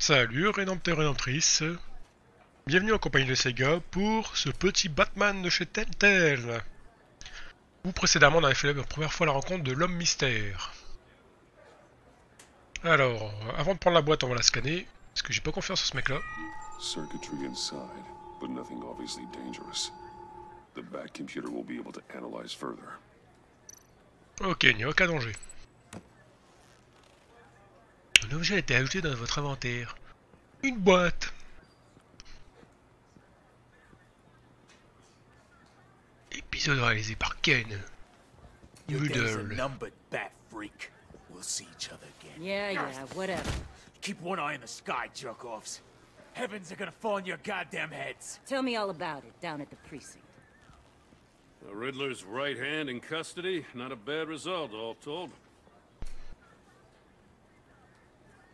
Salut rédempteur et rédemptrice, bienvenue en compagnie de Sega pour ce petit Batman de chez Telltale. Où précédemment on avait fait la première fois la rencontre de l'homme mystère. Alors, avant de prendre la boîte on va la scanner, parce que j'ai pas confiance en ce mec là. Circuitry inside, but nothing obviously dangerous. The back computer will be able to analyze further. Ok, il n'y a aucun danger. Un objet a été ajouté dans votre inventaire. Une boîte. Épisode réalisé par Ken. Noodle. We'll see each other again. Yeah, whatever. Keep one eye in the sky, jerk-offs. Heavens are gonna fall on your goddamn heads. Tell me all about it down at the precinct. The Riddler's right hand in custody, not a bad result, all told.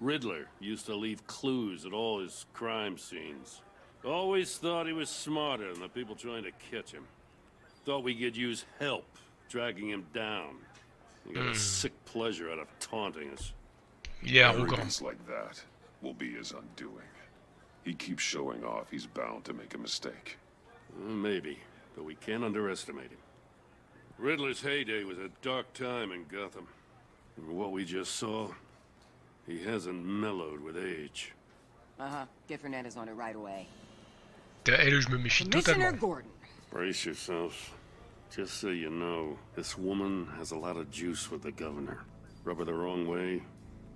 Riddler used to leave clues at all his crime scenes. Always thought he was smarter than the people trying to catch him. Thought we could use help, dragging him down. He got a sick pleasure out of taunting us. Il est arrogant. Arrogance like that will be his undoing. He keeps showing off, he's bound to make a mistake. Maybe, but we can't underestimate him. Riddler's heyday was a dark time in Gotham. And what we just saw, he hasn't mellowed with age. Get Fernandez on it right away. Elle, je me méfie Commissioner totalement. Gordon. Brace yourselves. Just so you know, this woman has a lot of juice with the governor. Rub her the wrong way,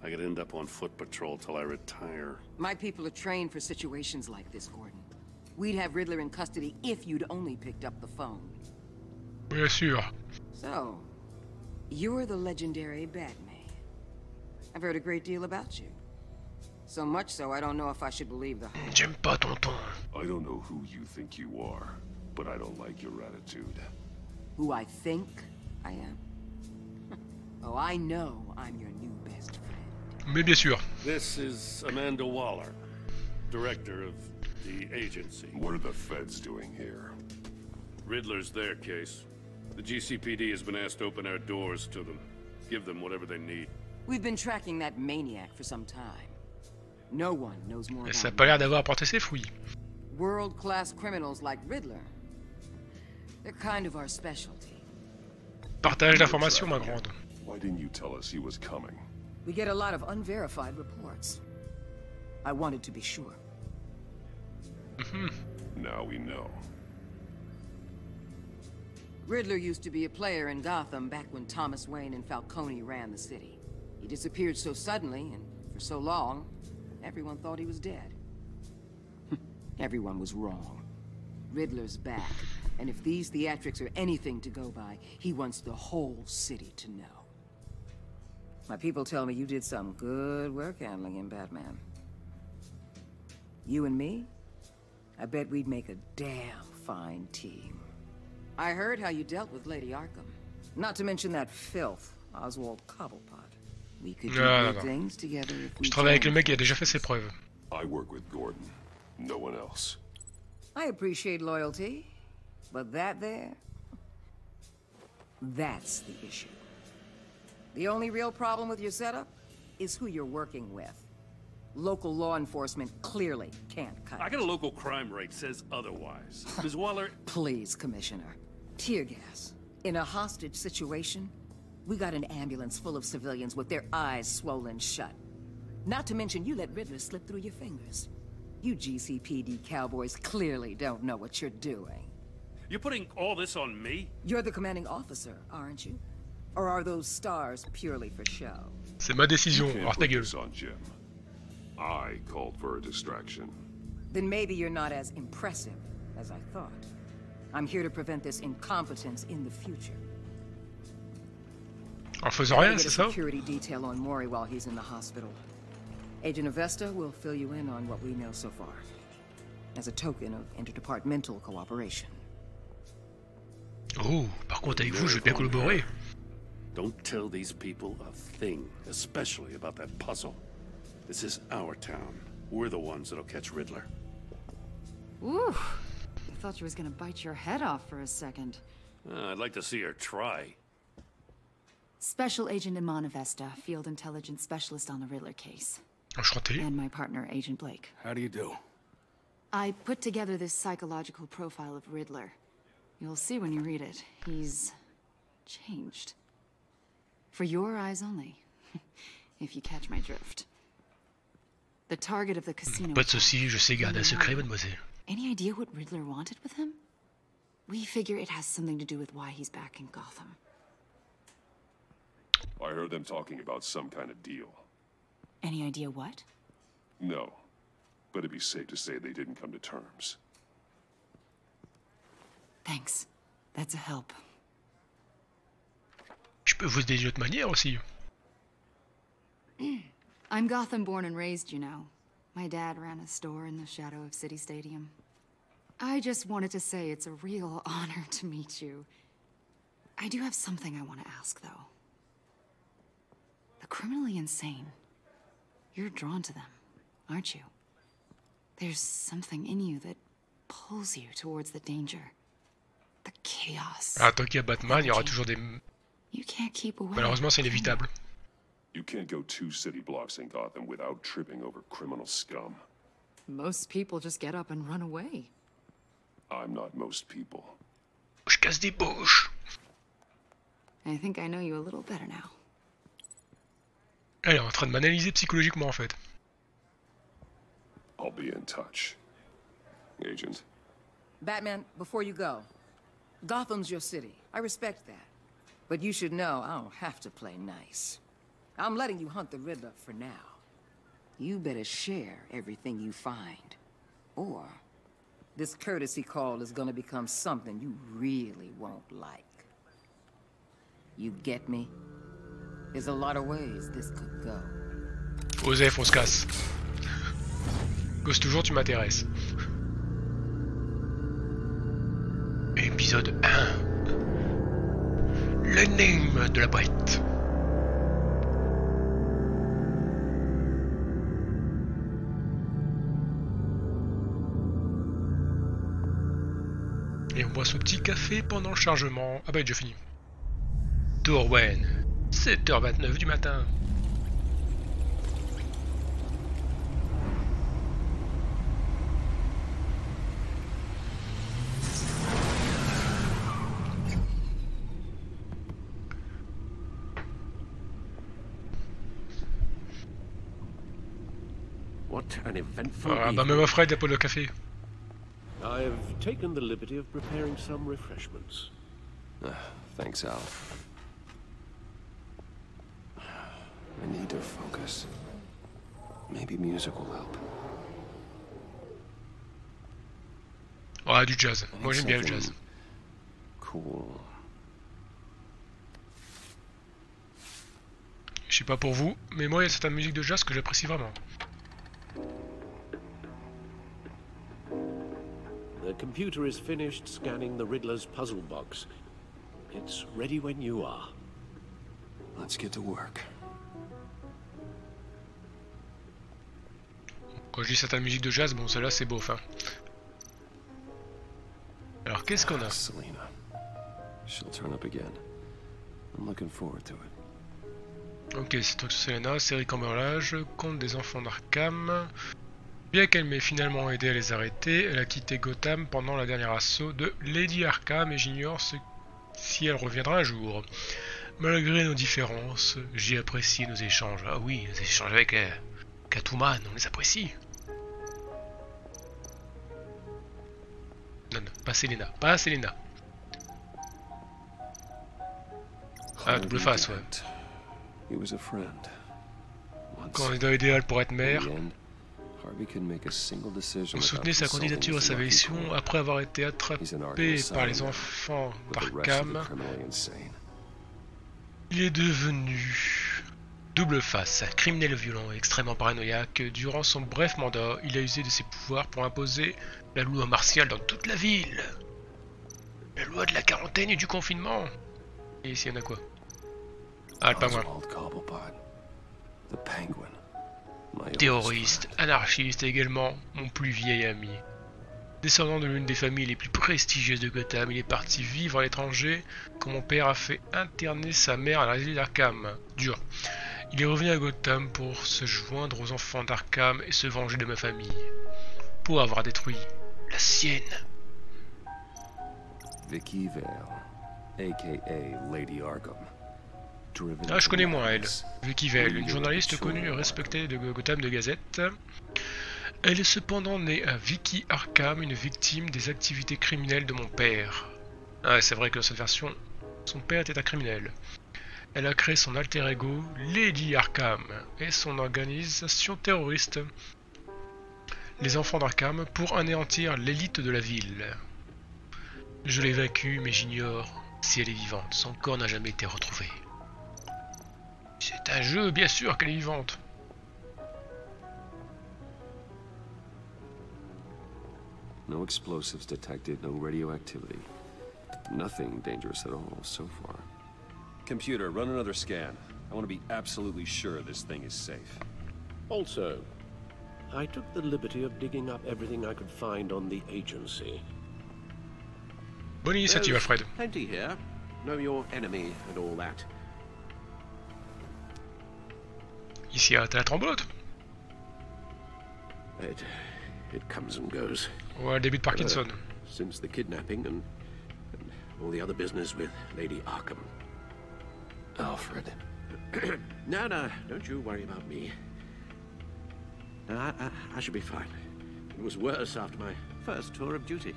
I could end up on foot patrol till I retire. My people are trained for situations like this, Gordon. We'd have Riddler in custody if you'd only picked up the phone. Bien sûr. So, you're the legendary Batman. I've heard a great deal about you. So much so, I don't know if I should believe the hype. J'aime pas ton ton. I don't know who you think you are, but I don't like your attitude. Who I think I am? Oh, I know I'm your new best friend. Mais bien sûr. This is Amanda Waller, director of the agency. What are the feds doing here? Riddler's their case. The GCPD has been asked to open our doors to them. Give them whatever they need. We've been tracking that maniac for some time. No one knows more Ça a about pas l'air d'avoir apporté ses fruits. world-class criminals like Riddler. They're kind of our specialty. Partage d'informations, ma grande. Why didn't you tell us he was coming? We get a lot of unverified reports. I wanted to be sure. Now we know. Riddler used to be a player in Gotham back when Thomas Wayne and Falcone ran the city. He disappeared so suddenly and for so long, everyone thought he was dead. Everyone was wrong. Riddler's back, and if these theatrics are anything to go by, he wants the whole city to know. My people tell me you did some good work handling him, Batman. You and me? I bet we'd make a damn fine team. I heard how you dealt with Lady Arkham. Not to mention that filth, Oswald Cobblepot. We could do Non, good non. things together if we Je travaille avec le joined. mec qui a déjà fait ses preuves. I work with Gordon. No one else. I appreciate loyalty, but that there, that's the issue. The only real problem with your setup is who you're working with. Local law enforcement clearly can't cut I it. got a local crime rate says otherwise. Ms. Waller, Please, Commissioner. Tear gas. In a hostage situation, we got an ambulance full of civilians with their eyes swollen shut. Not to mention you let Riddler slip through your fingers. You GCPD cowboys clearly don't know what you're doing. you're putting all this on me? You're the commanding officer, aren't you? Or are those stars purely for show? C'est ma décision, Can't alors ta put gueule. this on Jim. I called for a distraction. Then maybe you're not as impressive as I thought. I'm here to prevent this incompetence in the future. En faisant I'll rien, get c'est a ça? security detail on Maury while he's in the hospital. Agent Avesta will fill you in on what we know so far, as a token of interdepartmental cooperation. Oh, par contre, avec vous, je vais bien collaborer. Don't tell these people a thing, especially about that puzzle. This is our town. We're the ones that'll catch Riddler. Ooh, I thought you was gonna bite your head off for a second. I'd like to see her try. Special Agent Iman Avesta, Field Intelligence Specialist on the Riddler case. Enchanté. And my partner, Agent Blake. How do you do? I put together this psychological profile of Riddler. You'll see when you read it. He's changed. For your eyes only. If you catch my drift. The target of the casino. Pas de soucis, je sais garder un secret, mademoiselle. Any idea what Riddler wanted with him? We figure it has something to do with why he's back in Gotham. I heard them talking about some kind of deal. Any idea what? No, but it'd be safe to say they didn't come to terms. Thanks. That's a help. Je peux vous aider d'une autre manière aussi. I'm Gotham born and raised, you know. My dad ran a store in the shadow of City Stadium. I just wanted to say it's a real honor to meet you. I do have something I want to ask, though. The criminally insane. You're drawn to them, aren't you? There's something in you that pulls you towards the danger. The chaos. Ah, tant qu'il y a Batman, il y aura toujours des... You can't keep away. Malheureusement, c'est inévitable. You can't go 2 city blocks in Gotham without tripping over criminal scum. Most people just get up and run away. I'm not most people. Je casse des bouches. I think I know you a little better now. Elle est en train de m'analyser psychologiquement en fait. I'll be in touch. Agent. Batman, before you go, Gotham's your city. I respect that. But you should know I don't have to play nice. I'm letting you hunt the Riddler for now. You better share everything you find. Or this courtesy call is gonna become something you really won't like. You get me? There's a lot of ways this could go. Osef, on se casse. Cause toujours tu m'intéresses. Épisode 1. L'énigme de la boite. Et on boit ce petit café pendant le chargement. Ah bah il est déjà fini. Torwen, 7h29 du matin. What an eventful Ah bah même Fred n'a pas le café. I've taken the liberty of preparing some refreshments. Thanks, Al. I need to focus. Maybe music will help. Ah du jazz. Moi j'aime bien le jazz. Cool. Je sais pas pour vous, mais moi il y a certaines musiques de jazz que j'apprécie vraiment. The computer is finished scanning the Riddler's puzzle box. It's ready when you are. Let's get to work. Quand je dis certaines musiques de jazz, bon celle-là c'est beau, enfin. Alors qu'est-ce qu'on a? Selena. She'll turn up again. I'm looking forward to it. Ok, c'est toi Selena, série cambriolage, conte des enfants d'Arkham. Bien qu'elle m'ait finalement aidé à les arrêter, elle a quitté Gotham pendant la dernière assaut de Lady Arkham et j'ignore si elle reviendra un jour. Malgré nos différences, j'ai apprécié nos échanges. Ah oui, nos échanges avec Catwoman, on les apprécie. Non, non, pas Selena, pas Selena. Ah, double face, ouais. He was a friend. Once, Candidat idéal pour être maire. in the end, Harvey could make a single decision On soutenait without sa consulting candidature à his sa lucky élection court. après avoir été He's an attrapé arguable par les settlement, enfants but the rest of the d'Arkham. criminally insane. Il est devenu double face, criminel violent et extrêmement paranoïaque. Durant son bref mandat, il a usé de ses pouvoirs pour imposer la loi martiale dans toute la ville. La loi de la quarantaine et du confinement. Et ici, il y en a quoi? Ah, le pingouin. Oswald Cobblepot, the Penguin. My oldest Terroriste, friend. anarchiste et également mon plus vieil ami. Descendant de l'une des familles les plus prestigieuses de Gotham, il est parti vivre à l'étranger quand mon père a fait interner sa mère à la ville d'Arkham. Dur. Il est revenu à Gotham pour se joindre aux enfants d'Arkham et se venger de ma famille. Pour avoir détruit la sienne. Vicky Vale, a.k.a. Lady Arkham. Ah, je connais moins elle. Vicky Vale, une journaliste connue et respectée de Gotham de Gazette. Elle est cependant née à Vicky Arkham, une victime des activités criminelles de mon père. Ah, c'est vrai que dans cette version, son père était un criminel. Elle a créé son alter ego, Lady Arkham, et son organisation terroriste, les enfants d'Arkham, pour anéantir l'élite de la ville. Je l'ai vaincue, mais j'ignore si elle est vivante. Son corps n'a jamais été retrouvé. C'est un jeu, bien sûr qu'elle est vivante. No explosives detected, no radioactivity. Nothing dangerous at all so far. Computer, run another scan. I want to be absolutely sure this thing is safe. Also, I took the liberty of digging up everything I could find on the agency. Bonne initiative, Alfred. Plenty here. Know your enemy and all that. Ici, t'as la tremblote. It comes and goes. Ouais, le début de Parkinson. Since the kidnapping and all the other business with Lady Arkham. Alfred. No, don't you worry about me. No, I should be fine. It was worse after my first tour of duty.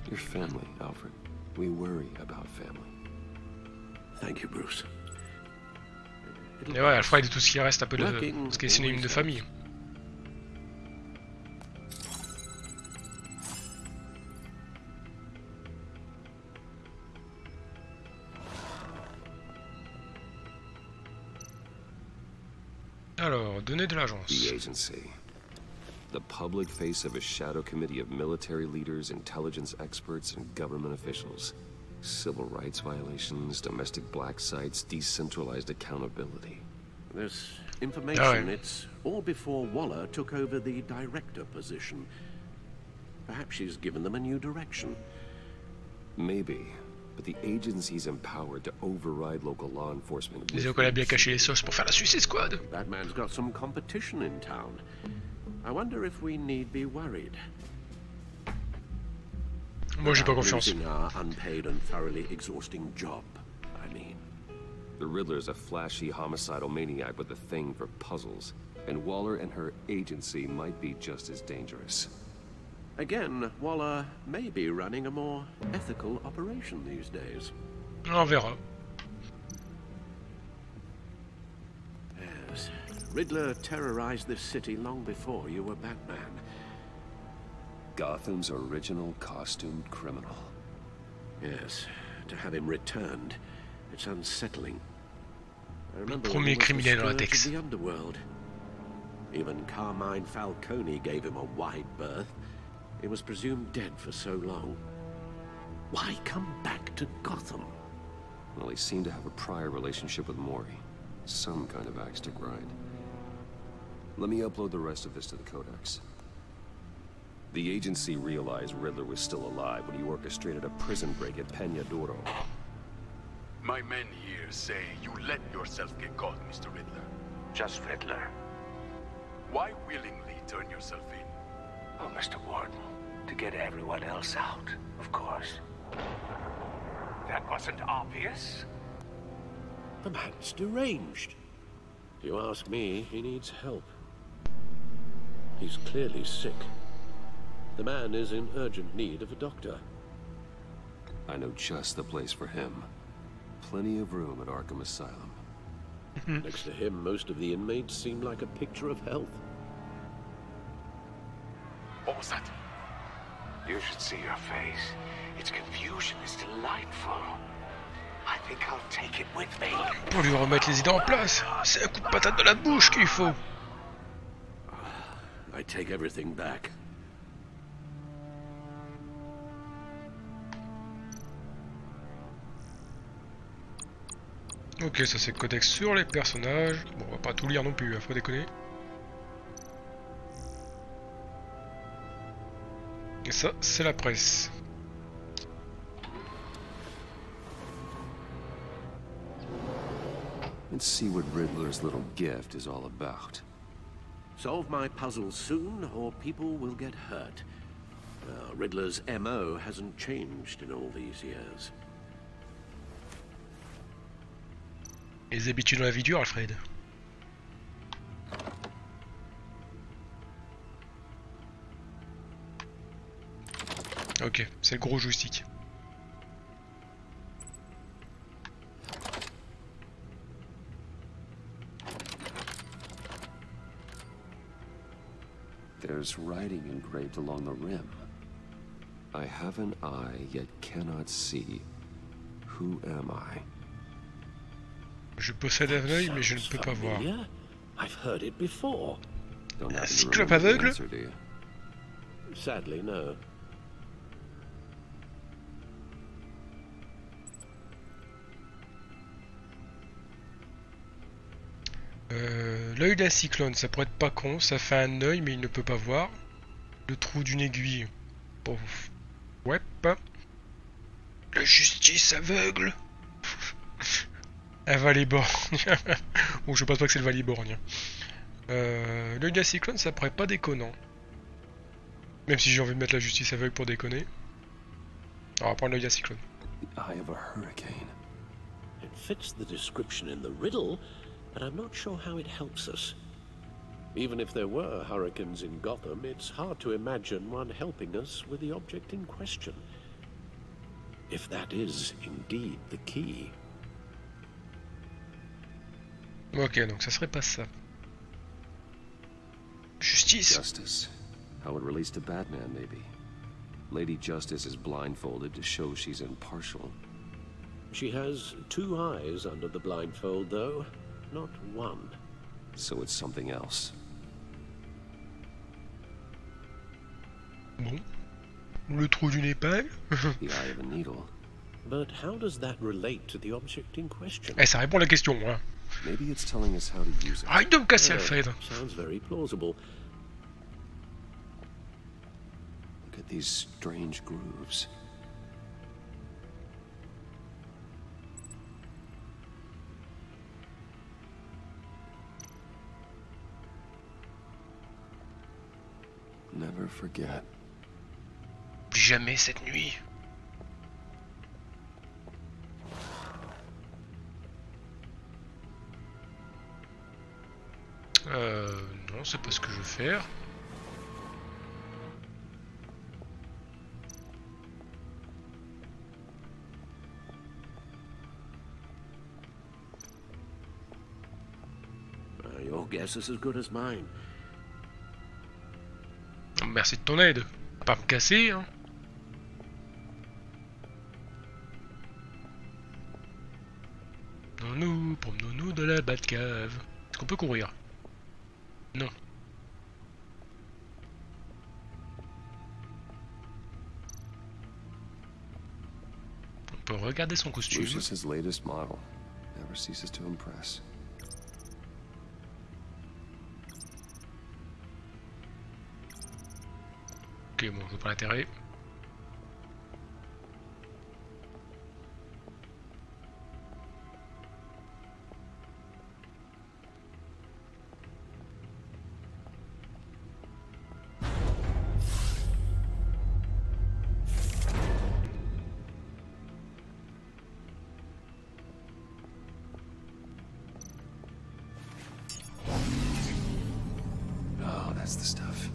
Your family, Alfred. We worry about family. Thank you, Bruce. Et ouais, Alfred est tout ce qui reste un peu de ce qui est synonyme de famille. Alors, données de l'agence. The agency. The public face of a shadow committee of military leaders, intelligence experts, and government officials. Civil rights violations, domestic black sites, decentralized accountability. This information, it's all before Waller took over the director position. Perhaps she's given them a new direction. Maybe, but the agency's empowered to override local law enforcement. Disons qu'on a bien caché les sauces pour faire la Suicide Squad. Batman's got some competition in town. I wonder if we need be worried. Moi, j'ai pas confiance. Our unpaid and thoroughly exhausting job, I mean. The Riddler's a flashy homicidal maniac with a thing for puzzles, and Waller and her agency might be just as dangerous. Again, Waller may be running a more ethical operation these days. On verra. Yes, Riddler terrorized this city long before you were Batman. Gotham's original costumed criminal. Yes, to have him returned, it's unsettling. I remember Premier criminel dans la Tex. the underworld. Even Carmine Falcone gave him a wide berth. He was presumed dead for so long. Why come back to Gotham? Well, he seemed to have a prior relationship with Mori. Some kind of axe to grind. Let me upload the rest of this to the Codex. The agency realized Riddler was still alive when he orchestrated a prison break at Peña Duro. My men here say you let yourself get caught, Mr. Riddler. Just Riddler. Why willingly turn yourself in? Oh, Mr. Warden, to get everyone else out, of course. That wasn't obvious. The man's deranged. If you ask me, he needs help. He's clearly sick. The man is in urgent need of a doctor. I know just the place for him. Plenty of room at Arkham Asylum. Next to him, most of the inmates seem like a picture of health. What was that? You should see your face. Its confusion is delightful. I think I'll take it with me. Pour lui remettre les idées en place. C'est un coup de patate dans la bouche qu'il faut. I take everything back. Ok, ça c'est codex sur les personnages. Bon, on va pas tout lire non plus, faut déconner. Et ça, c'est la presse. and see what Riddler's little gift is all about. Solve my puzzle soon, or people will get hurt. Riddler's MO hasn't changed in all these years. Les habitudes dans la vie dure, Alfred. Ok, c'est le gros joystick. There's writing engraved along the rim. I have an eye, yet cannot see. Who am I? Je possède un œil, mais je ne peux pas voir. I've heard it before. Un cyclope aveugle? Sadly, no. L'œil d'un cyclone, ça pourrait être pas con, ça fait un œil mais il ne peut pas voir. Le trou d'une aiguille. Bon. Ouais, pas. La justice aveugle. Un Valiborgne. Bon, je pense pas que c'est le Valiborgne. L'œil d'un cyclone, ça paraît pas déconnant. Même si j'ai envie de mettre la justice aveugle pour déconner. On va prendre l'œil d'un cyclone. The eye of a hurricane. It fits the description in the riddle, but I'm not sure how it helps us. Even if there were hurricanes in Gotham, it's hard to imagine one helping us with the object in question. If that is indeed the key. Ok, donc ça serait pas ça. Justice. Justice. How it relates to Batman, maybe. Lady Justice is blindfolded to show she's impartial. She has two eyes under the blindfold, though, not one. So it's something else. Bon. Le trou d'une épingle. The eye of a needle. But how does that relate to the object in question? Eh, ça répond à la question, hein. Maybe it's telling us how to use it. Arrête de me casser, Alfred. Sounds very plausible. Look at these strange grooves. Never forget. Jamais cette nuit. Non, c'est pas ce que je veux faire. Your guess is as good as mine. Merci de ton aide. Pas me casser, hein. Promenons-nous dans la Batcave. Est-ce qu'on peut courir? Non. On peut regarder son costume. Lucius's latest model. Never ceases to impress. Ok, bon, je vois pas l'intérêt. Oh, that's the stuff.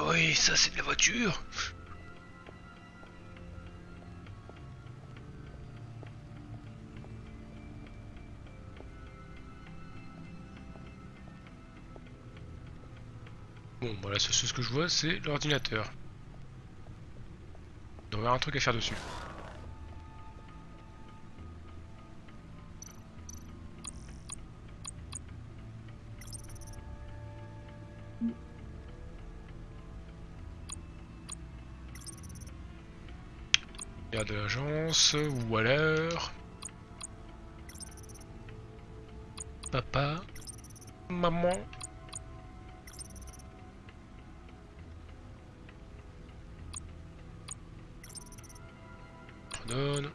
Oui, ça c'est de la voiture. Bon, voilà, ce que je vois, c'est l'ordinateur. Il doit y avoir un truc à faire dessus. Garde de l'agence, ou alors... Papa, maman... Pardonne...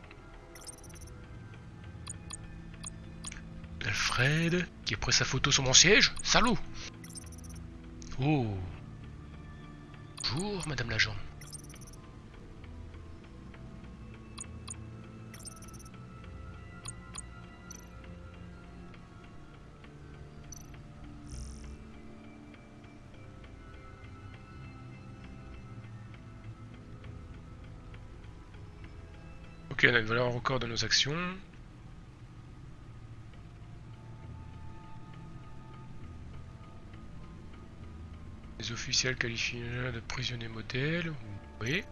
Fred, qui a pris sa photo sur mon siège. Salaud! Oh! Bonjour, madame l'agent. Ok, on a une valeur record de nos actions. Les officiels qualifient de prisonnier modèle. Oui.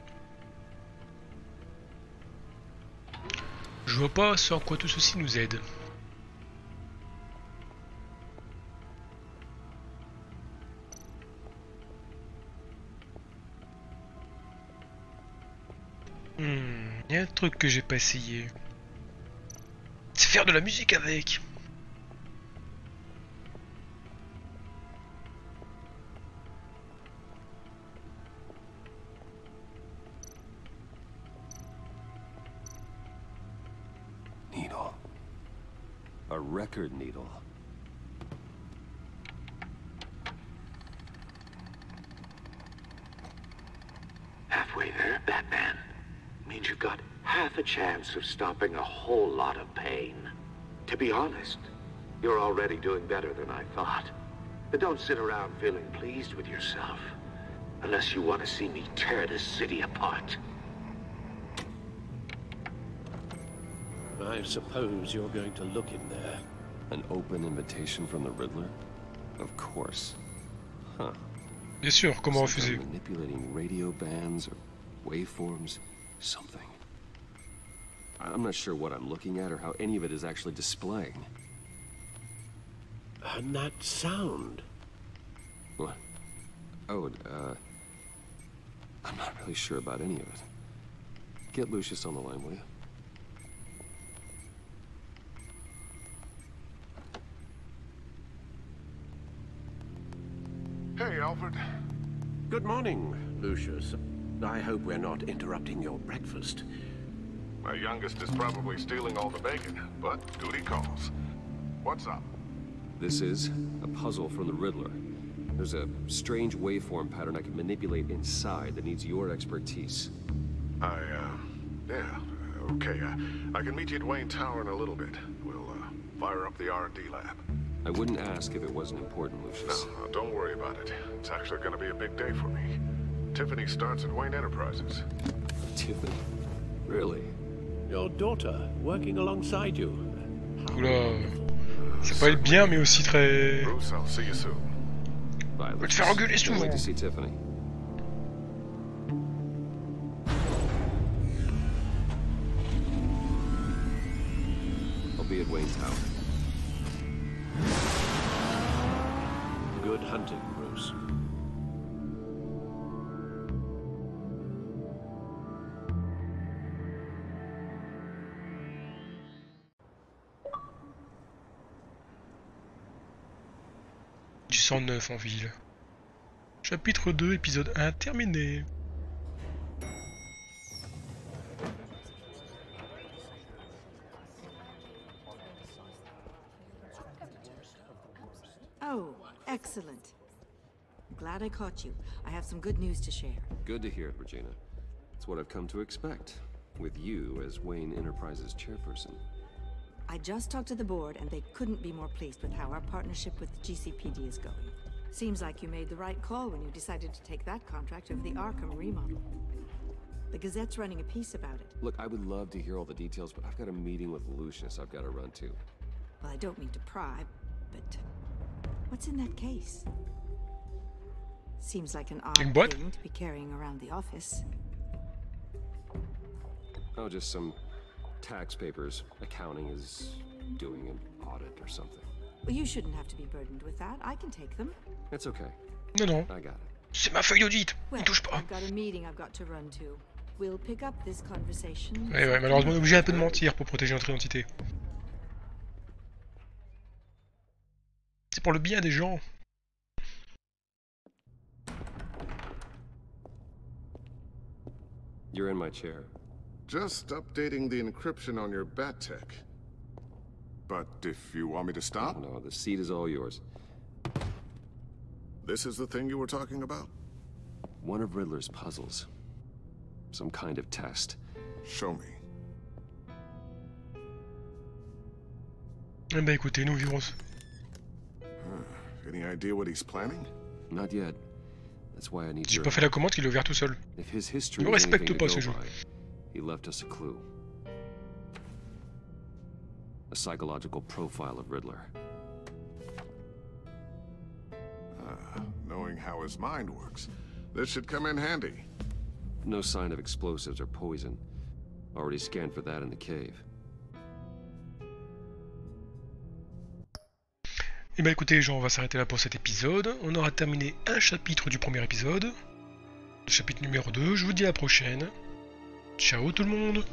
Je vois pas sur quoi tout ceci nous aide. Il y a un truc que j'ai pas essayé. C'est faire de la musique avec. Needle. A record needle. Halfway there, Batman. Means you've got half a chance of stopping a whole lot of pain. To be honest, you're already doing better than I thought. But don't sit around feeling pleased with yourself. Unless you want to see me tear this city apart. I suppose you're going to look in there. An open invitation from the Riddler? Of course. Huh. Bien sûr, comment refuser? Manipulating radio bands or waveforms, something. I'm not sure what I'm looking at or how any of it is actually displaying. And that sound. What? Oh, I'm not really sure about any of it. Get Lucius on the line, will you? Hey, Alfred. Good morning, Lucius. I hope we're not interrupting your breakfast. My youngest is probably stealing all the bacon, but duty calls. What's up? This is a puzzle from the Riddler. There's a strange waveform pattern I can manipulate inside that needs your expertise. Yeah, okay. I can meet you at Wayne Tower in a little bit. We'll, fire up the R&D lab. I wouldn't ask if it wasn't important, Lucius. No, don't worry about it. It's actually gonna be a big day for me. Tiffany starts at Wayne Enterprises. Tiffany? Really? Your daughter, working alongside you. Oula. Ça peut être bien, mais aussi très... Bruce, I'll see you soon. Bye, Peut te faire engueuler Can't souvent. wait to see Tiffany. I'll be at Wayne Tower. Good hunting, Bruce. Du 109 en ville. Chapitre 2, épisode 1, terminé. Oh, excellent. Glad I caught you. I have some good news to share. Good to hear it, Regina. It's what I've come to expect, with you as Wayne Enterprises chairperson. I just talked to the board, and they couldn't be more pleased with how our partnership with the GCPD is going. Seems like you made the right call when you decided to take that contract over the Arkham remodel. The Gazette's running a piece about it. Look, I would love to hear all the details, but I've got a meeting with Lucius I've got to run to. Well, I don't mean to pry, but what's in that case? Seems like an odd thing to be carrying around the office. Oh, just some tax papers. Accounting is doing an audit or something. Well, you shouldn't have to be burdened with that. I can take them. It's okay. Non, non. I got it. C'est ma feuille d'audit. Well, Ne touche pas. I've got a meeting I've got to run to. We'll pick up this conversation. Ouais, malheureusement, on est obligé un peu de mentir pour protéger notre identité. C'est pour le bien des gens. You're in my chair. Just updating the encryption on your bat tech. but if you want me to stop... No, the seat is all yours. This is the thing you were talking about? One of Riddler's puzzles. Some kind of test. Show me. Eh ben écoutez, nous verrons. Any idea what he's planning? Not yet. That's why I need J'ai pas fait la commande qu'il l'a ouvert tout seul. If his history Ne respecte pas ce jeu. He left us a clue. A psychological profile of Riddler. Knowing how his mind works, this should come in handy. No sign of explosives or poison. Already scanned for that in the cave. Et ben écoutez les gens, on va s'arrêter là pour cet épisode. On aura terminé un chapitre du premier épisode. Le chapitre numéro 2. Je vous dis à la prochaine. Ciao tout le monde.